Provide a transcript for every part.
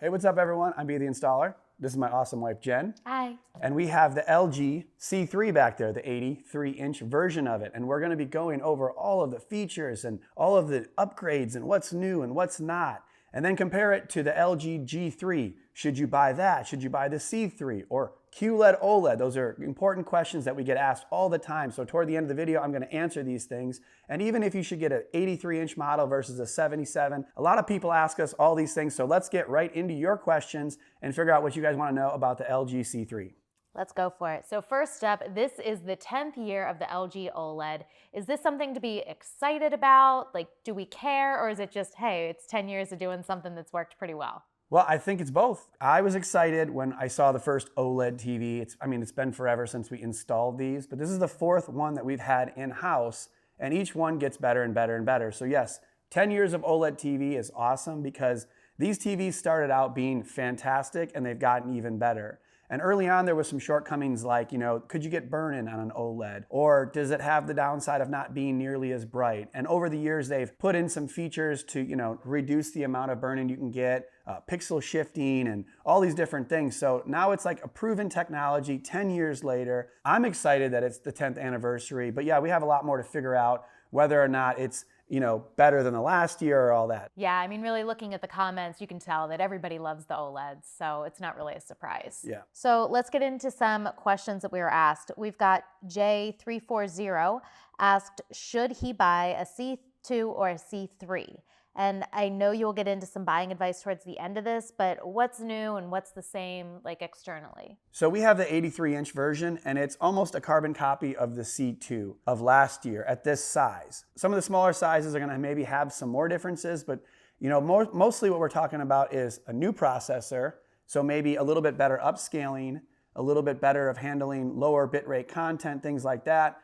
Hey, what's up everyone? I'm B the Installer. This is my awesome wife, Jen. Hi. And we have the LG C3 back there, the 83-inch version of it. And we're gonna be going over all of the features and all of the upgrades and what's new and what's not. And then compare it to the LG G3. Should you buy that? Should you buy the C3 or QLED, OLED? Those are important questions that we get asked all the time. So toward the end of the video, I'm gonna answer these things. And even if you should get an 83-inch model versus a 77, a lot of people ask us all these things. So let's get right into your questions and figure out what you guys wanna know about the LG C3. Let's go for it. So first up, this is the 10th year of the LG OLED. Is this something to be excited about? Like, do we care? Or is it just, hey, it's 10 years of doing something that's worked pretty well? Well, I think it's both. I was excited when I saw the first OLED TV. It's been forever since we installed these, but this is the fourth one that we've had in-house, and each one gets better and better and better. So yes, 10 years of OLED TV is awesome because these TVs started out being fantastic and they've gotten even better. And early on, there was some shortcomings like, could you get burn-in on an OLED? Or does it have the downside of not being nearly as bright? And over the years, they've put in some features to, reduce the amount of burn-in you can get, pixel shifting, and all these different things. So now it's like a proven technology 10 years later. I'm excited that it's the 10th anniversary, but yeah, we have a lot more to figure out whether or not it's better than the last year or all that. Yeah, I mean, really looking at the comments, you can tell that everybody loves the OLEDs, so it's not really a surprise. Yeah. So let's get into some questions that we were asked. We've got J340 asked, should he buy a C2 or a C3? And I know you'll get into some buying advice towards the end of this, but what's new and what's the same like externally? So we have the 83-inch version, and it's almost a carbon copy of the C2 of last year at this size. Some of the smaller sizes are gonna maybe have some more differences, but mostly what we're talking about is a new processor, so maybe a little bit better upscaling, a little bit better of handling lower bitrate content, things like that.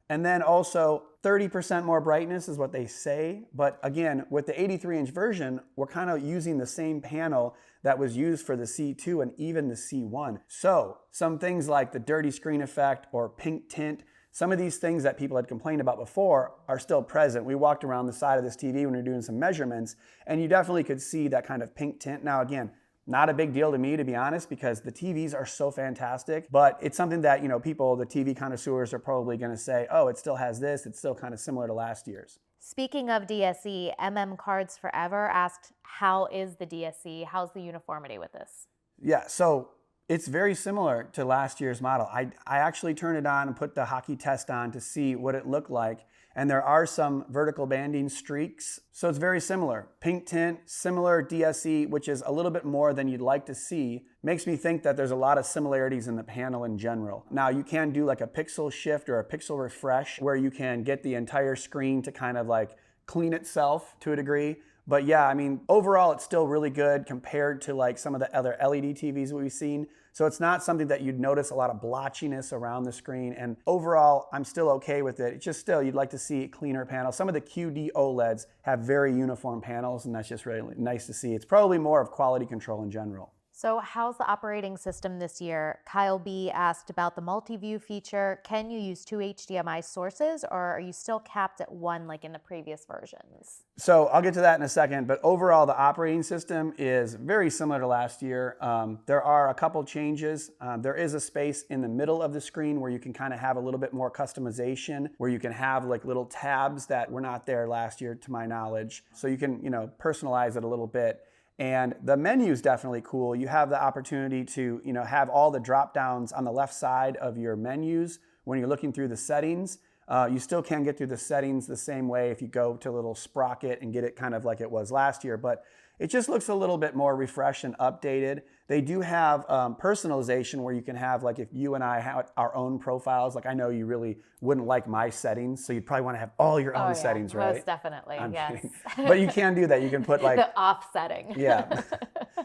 And then also 30% more brightness is what they say. But again, with the 83-inch version, we're kind of using the same panel that was used for the C2 and even the C1. So some things like the dirty screen effect or pink tint, some of these things that people had complained about before are still present. We walked around the side of this TV when we were doing some measurements, and you definitely could see that kind of pink tint. Now again, not a big deal to me, to be honest, because the TVs are so fantastic, but it's something that, people, the TV connoisseurs are probably gonna say, oh, it still has this, it's still kind of similar to last year's. Speaking of DSE, Cards Forever asked, how is the DSE? How's the uniformity with this? Yeah, so it's very similar to last year's model. I actually turned it on and put the hockey test on to see what it looked like. And there are some vertical banding streaks. So it's very similar. Pink tint, similar DSE, which is a little bit more than you'd like to see. Makes me think that there's a lot of similarities in the panel in general. Now you can do like a pixel shift or a pixel refresh where you can get the entire screen to kind of like clean itself to a degree. But yeah, overall it's still really good compared to like some of the other LED TVs we've seen. So it's not something that you'd notice a lot of blotchiness around the screen. And overall, I'm still okay with it. It's just still, you'd like to see a cleaner panel. Some of the QD OLEDs have very uniform panels, and that's just really nice to see. It's probably more of quality control in general. So how's the operating system this year? Kyle B asked about the multi-view feature. Can you use 2 HDMI sources, or are you still capped at 1 like in the previous versions? So I'll get to that in a second, but overall the operating system is very similar to last year. There are a couple changes. There is a space in the middle of the screen where you can kind of have a little bit more customization, where you can have like little tabs that were not there last year to my knowledge. So you can personalize it a little bit. And the menu is definitely cool. You have the opportunity to have all the drop downs on the left side of your menus when you're looking through the settings. You still can get through the settings the same way if you go to a little sprocket and get it kind of like it was last year, but it just looks a little bit more refreshed and updated. They do have personalization where you can have, like if you and I have our own profiles, like I know you really wouldn't like my settings, so you'd probably want to have all your own settings, right? Most definitely, yes. But you can do that. You can put like the offsetting. Yeah.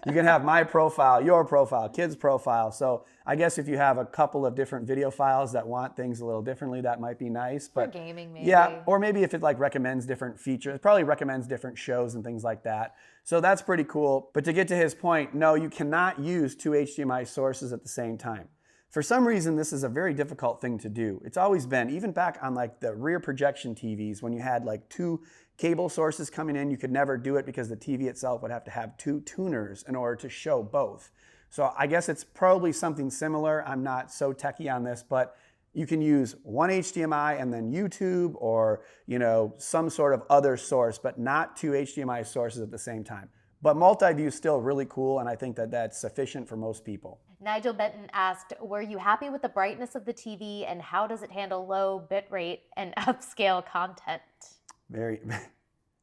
You can have my profile, your profile, kids' profile. So I guess if you have a couple of different video files that want things a little differently, that might be nice. But for gaming, maybe. Yeah, or maybe if it like recommends different features, it probably recommends different shows and things like that. So that's pretty cool. But to get to his point, no, you cannot use 2 HDMI sources at the same time. For some reason, this is a very difficult thing to do. It's always been, even back on like the rear projection TVs, when you had like 2 cable sources coming in, you could never do it because the TV itself would have to have 2 tuners in order to show both. So I guess it's probably something similar. I'm not so techie on this, but you can use one HDMI and then YouTube or, some sort of other source, but not 2 HDMI sources at the same time. But multi-view is still really cool, and I think that that's sufficient for most people. Nigel Benton asked, were you happy with the brightness of the TV and how does it handle low bitrate and upscale content? Very.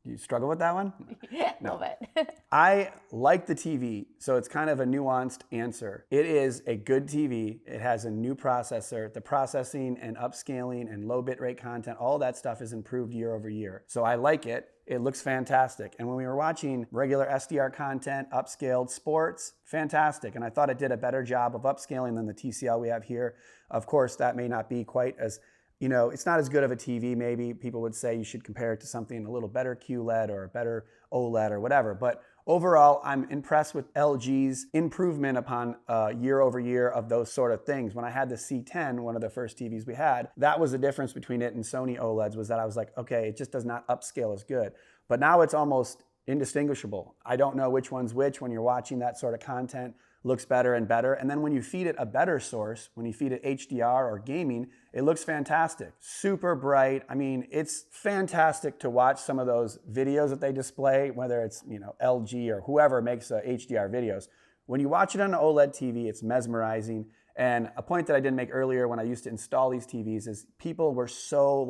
You struggle with that one? A little bit. I like the TV, so it's kind of a nuanced answer. It is a good TV. It has a new processor. The processing and upscaling and low bitrate content, all that stuff is improved year over year. So I like it. It looks fantastic. And when we were watching regular SDR content, upscaled sports, fantastic. And I thought it did a better job of upscaling than the TCL we have here. Of course, that may not be quite as it's not as good of a TV, maybe. People would say you should compare it to something a little better QLED or a better OLED or whatever. But overall, I'm impressed with LG's improvement upon year over year of those sort of things. When I had the C10, one of the first TVs we had, that was the difference between it and Sony OLEDs, was that I was like, okay, it just does not upscale as good. But now it's almost indistinguishable. I don't know which one's which when you're watching that sort of content. Looks better and better. And then when you feed it a better source, when you feed it HDR or gaming, it looks fantastic. Super bright. I mean, it's fantastic to watch some of those videos that they display, whether it's, LG or whoever makes HDR videos. When you watch it on an OLED TV, it's mesmerizing. And a point that I didn't make earlier when I used to install these TVs is people were so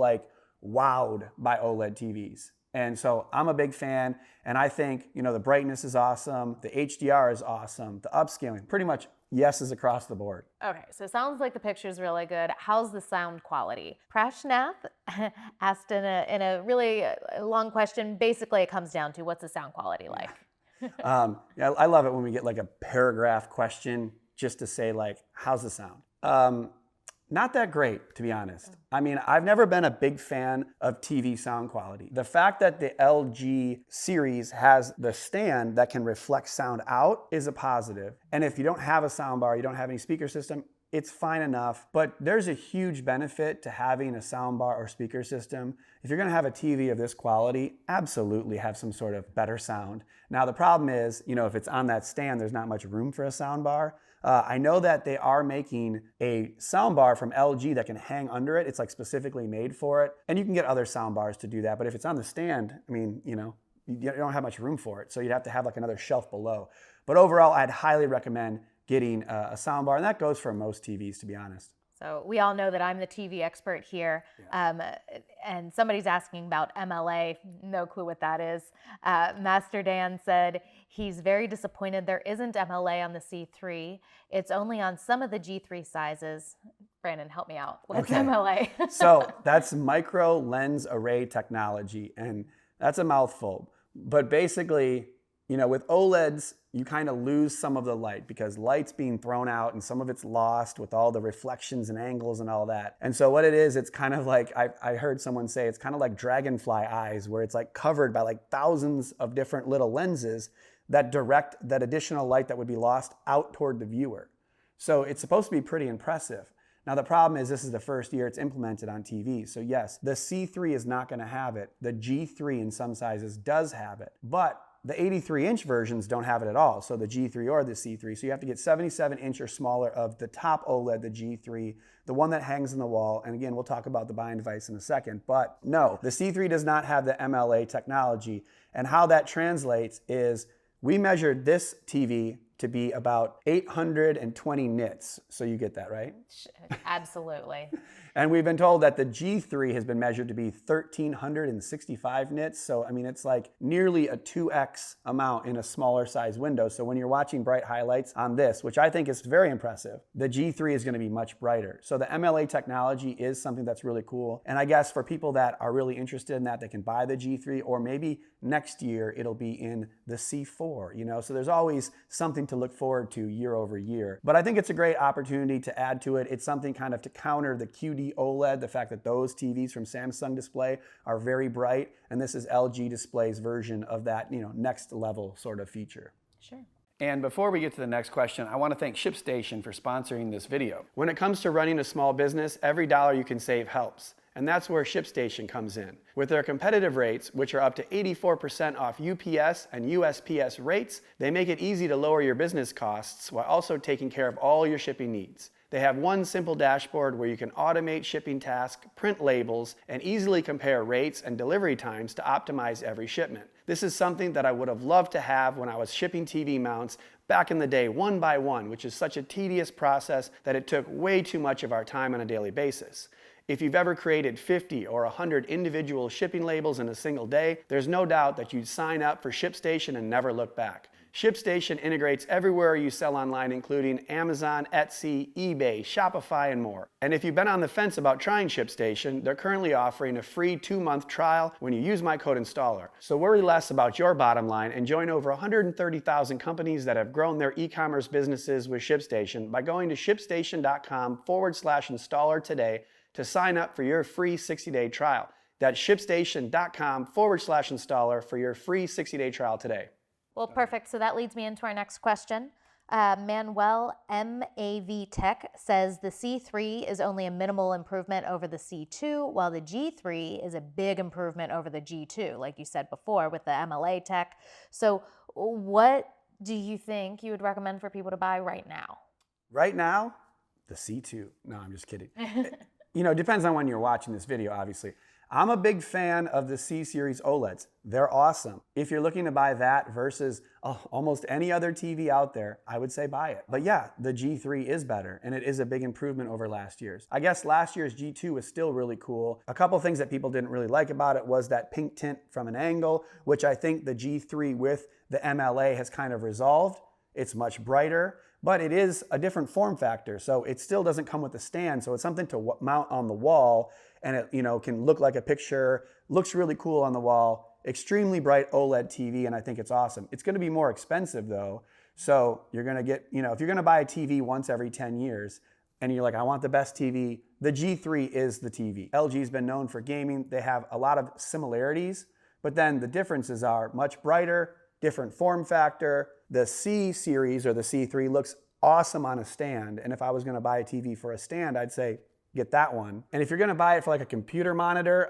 wowed by OLED TVs. And so I'm a big fan, and I think, the brightness is awesome, the HDR is awesome, the upscaling, pretty much yeses across the board. Okay, so it sounds like the picture's really good. How's the sound quality? Prashnath asked in a really long question. Basically, it comes down to, what's the sound quality like? Yeah, I love it when we get a paragraph question just to say how's the sound? Not that great, to be honest. I mean, I've never been a big fan of TV sound quality. The fact that the LG series has the stand that can reflect sound out is a positive. And if you don't have a soundbar, you don't have any speaker system, it's fine enough. But there's a huge benefit to having a soundbar or speaker system. If you're gonna have a TV of this quality, absolutely have some sort of better sound. Now the problem is, if it's on that stand, there's not much room for a soundbar. I know that they are making a soundbar from LG that can hang under it. It's specifically made for it. And you can get other soundbars to do that. But if it's on the stand, I mean, you don't have much room for it. So you'd have to have another shelf below. But overall, I'd highly recommend getting a soundbar. And that goes for most TVs, to be honest. So we all know that I'm the TV expert here, and somebody's asking about MLA. No clue what that is. Master Dan said he's very disappointed there isn't MLA on the C3. It's only on some of the G3 sizes. Brandon, help me out. What's MLA? So that's micro lens array technology, and that's a mouthful. But basically, with OLEDs, you kind of lose some of the light because light's being thrown out and some of it's lost with all the reflections and angles and all that. And so what it is, it's kind of I heard someone say, it's kind of like dragonfly eyes, where it's covered by thousands of different little lenses that direct that additional light that would be lost out toward the viewer. So it's supposed to be pretty impressive. Now the problem is this is the first year it's implemented on TV. So yes, the C3 is not gonna have it. The G3 in some sizes does have it, but the 83-inch versions don't have it at all, so the G3 or the C3. So you have to get 77-inch or smaller of the top OLED, the G3, the one that hangs in the wall. And again, we'll talk about the buying device in a second. But no, the C3 does not have the MLA technology. And how that translates is we measured this TV to be about 820 nits. So you get that, right? Absolutely. And we've been told that the G3 has been measured to be 1,365 nits. So, I mean, it's nearly a 2x amount in a smaller size window. So when you're watching bright highlights on this, which I think is very impressive, the G3 is going to be much brighter. So the MLA technology is something that's really cool. And I guess for people that are really interested in that, they can buy the G3, or maybe next year it'll be in the C4, So there's always something to look forward to year over year. But I think it's a great opportunity to add to it. It's something kind of to counter the QD OLED, the fact that those TVs from Samsung Display are very bright, and this is LG Display's version of that, next level sort of feature. Sure. And before we get to the next question, I want to thank ShipStation for sponsoring this video. When it comes to running a small business, every dollar you can save helps. And that's where ShipStation comes in. With their competitive rates, which are up to 84% off UPS and USPS rates, they make it easy to lower your business costs while also taking care of all your shipping needs. They have one simple dashboard where you can automate shipping tasks, print labels, and easily compare rates and delivery times to optimize every shipment. This is something that I would have loved to have when I was shipping TV mounts back in the day, one by one, which is such a tedious process that it took way too much of our time on a daily basis. If you've ever created 50 or 100 individual shipping labels in a single day, there's no doubt that you'd sign up for ShipStation and never look back. ShipStation integrates everywhere you sell online, including Amazon, Etsy, eBay, Shopify, and more. And if you've been on the fence about trying ShipStation, they're currently offering a free 2-month trial when you use my code INSTALLER. So worry less about your bottom line and join over 130,000 companies that have grown their e-commerce businesses with ShipStation by going to shipstation.com/installer today to sign up for your free 60-day trial. That's shipstation.com/installer for your free 60-day trial today. Well, perfect. So that leads me into our next question. Manuel MAV Tech says the C3 is only a minimal improvement over the C2, while the G3 is a big improvement over the G2, like you said before with the MLA Tech. So what do you think you would recommend for people to buy right now? Right now, the C2. No, I'm just kidding. It depends on when you're watching this video, obviously. I'm a big fan of the C-Series OLEDs. They're awesome. If you're looking to buy that versus almost any other TV out there, I would say buy it. But yeah, the G3 is better, and it is a big improvement over last year's. I guess last year's G2 was still really cool. A couple things that people didn't really like about it was that pink tint from an angle, which I think the G3 with the MLA has kind of resolved. It's much brighter, but it is a different form factor. So it still doesn't come with a stand. So it's something to mount on the wall, and it can look like a picture, looks really cool on the wall, extremely bright OLED TV, and I think it's awesome. It's gonna be more expensive though. So you're gonna get, if you're gonna buy a TV once every 10 years, and you're like, I want the best TV, the G3 is the TV. LG's been known for gaming. They have a lot of similarities, but then the differences are much brighter, different form factor. The C series or the C3 looks awesome on a stand. And if I was gonna buy a TV for a stand, I'd say, get that one. And if you're gonna buy it for like a computer monitor,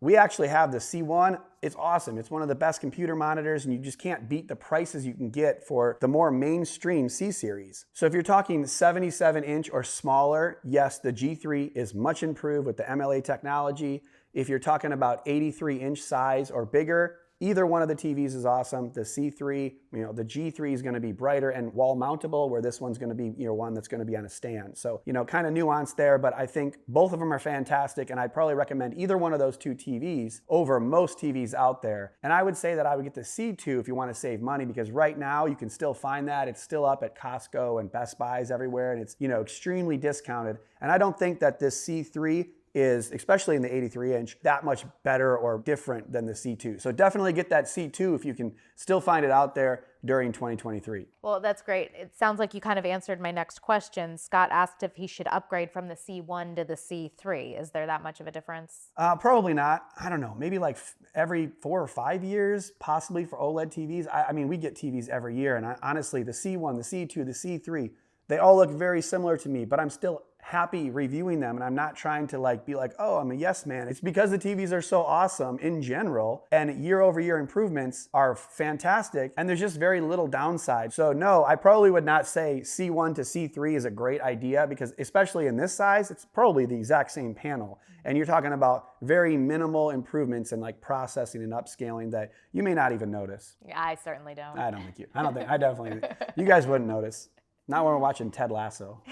we actually have the C1. It's awesome. It's one of the best computer monitors, and you just can't beat the prices you can get for the more mainstream C series. So if you're talking 77-inch or smaller, yes, the G3 is much improved with the MLA technology. If you're talking about 83-inch size or bigger, either one of the TVs is awesome. The C3, the G3 is going to be brighter and wall mountable, where this one's going to be, one that's going to be on a stand. So, kind of nuanced there, but I think both of them are fantastic, and I'd probably recommend either one of those two TVs over most TVs out there. And I would say that I would get the C2 if you want to save money, because right now you can still find that. It's still up at Costco and Best Buys everywhere, and it's, extremely discounted. And I don't think that this C3 is, especially in the 83-inch, that much better or different than the C2. So definitely get that C2 if you can still find it out there during 2023. Well, that's great. It sounds like you kind of answered my next question. Scott asked if he should upgrade from the C1 to the C3. Is there that much of a difference? Probably not. I don't know. Maybe like every 4 or 5 years, possibly for OLED TVs. I mean, we get TVs every year, and honestly, the C1, the C2, the C3, they all look very similar to me, but I'm still happy reviewing them, and I'm not trying to be like, oh, I'm a yes man. It's because the TVs are so awesome in general, and year over year improvements are fantastic, and there's just very little downside. So no, I probably would not say C1 to C3 is a great idea, because especially in this size, it's probably the exact same panel, and you're talking about very minimal improvements in processing and upscaling that you may not even notice. Yeah, I certainly don't. I definitely, you guys wouldn't notice. Not when we're watching Ted Lasso.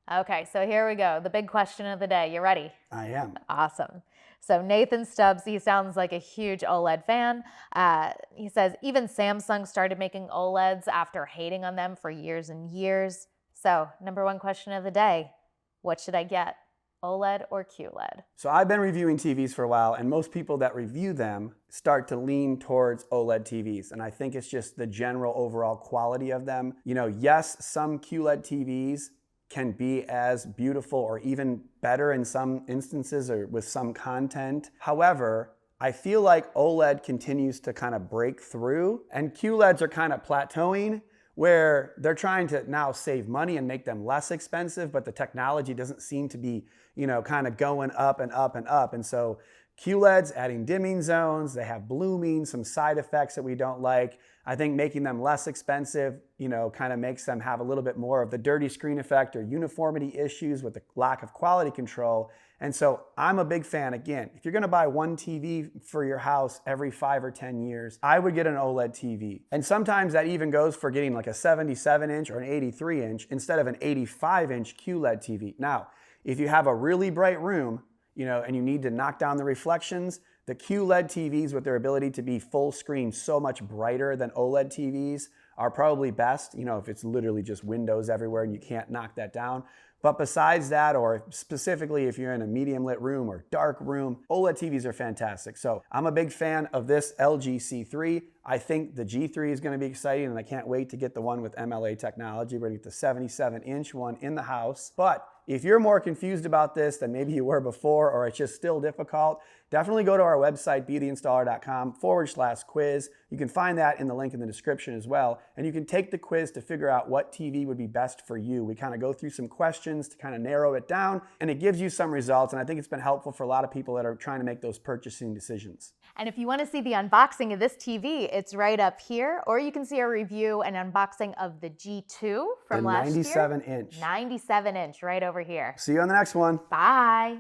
Okay, so here we go. The big question of the day. You ready? I am. Awesome. So Nathan Stubbs, he sounds like a huge OLED fan. He says, even Samsung started making OLEDs after hating on them for years and years. So number one question of the day, what should I get? OLED or QLED? So I've been reviewing TVs for a while, and most people that review them start to lean towards OLED TVs. And I think it's just the general overall quality of them. Yes, some QLED TVs can be as beautiful or even better in some instances or with some content. However, I feel like OLED continues to kind of break through, and QLEDs are kind of plateauing, where they're trying to now save money and make them less expensive, but the technology doesn't seem to be, kind of going up and up and up. And so QLEDs adding dimming zones, they have blooming, some side effects that we don't like. I think making them less expensive, kind of makes them have a little bit more of the dirty screen effect or uniformity issues with the lack of quality control. And so I'm a big fan. Again, if you're going to buy one TV for your house every 5 or 10 years, I would get an OLED TV. And sometimes that even goes for getting like a 77-inch or an 83-inch instead of an 85-inch QLED TV. Now, if you have a really bright room, and you need to knock down the reflections, the QLED TVs with their ability to be full screen so much brighter than OLED TVs are probably best, if it's literally just windows everywhere and you can't knock that down. But besides that, or specifically if you're in a medium lit room or dark room, OLED TVs are fantastic. So I'm a big fan of this LG C3. I think the G3 is going to be exciting, and I can't wait to get the one with MLA technology. We're going to get the 77-inch one in the house. But if you're more confused about this than maybe you were before, or it's just still difficult, definitely go to our website, betheinstaller.com/quiz. You can find that in the link in the description as well. And you can take the quiz to figure out what TV would be best for you. We kind of go through some questions to kind of narrow it down, and it gives you some results. And I think it's been helpful for a lot of people that are trying to make those purchasing decisions. And if you want to see the unboxing of this TV, it's right up here, or you can see a review and unboxing of the G2 from last year. The 97-inch. 97-inch right over here. See you on the next one. Bye.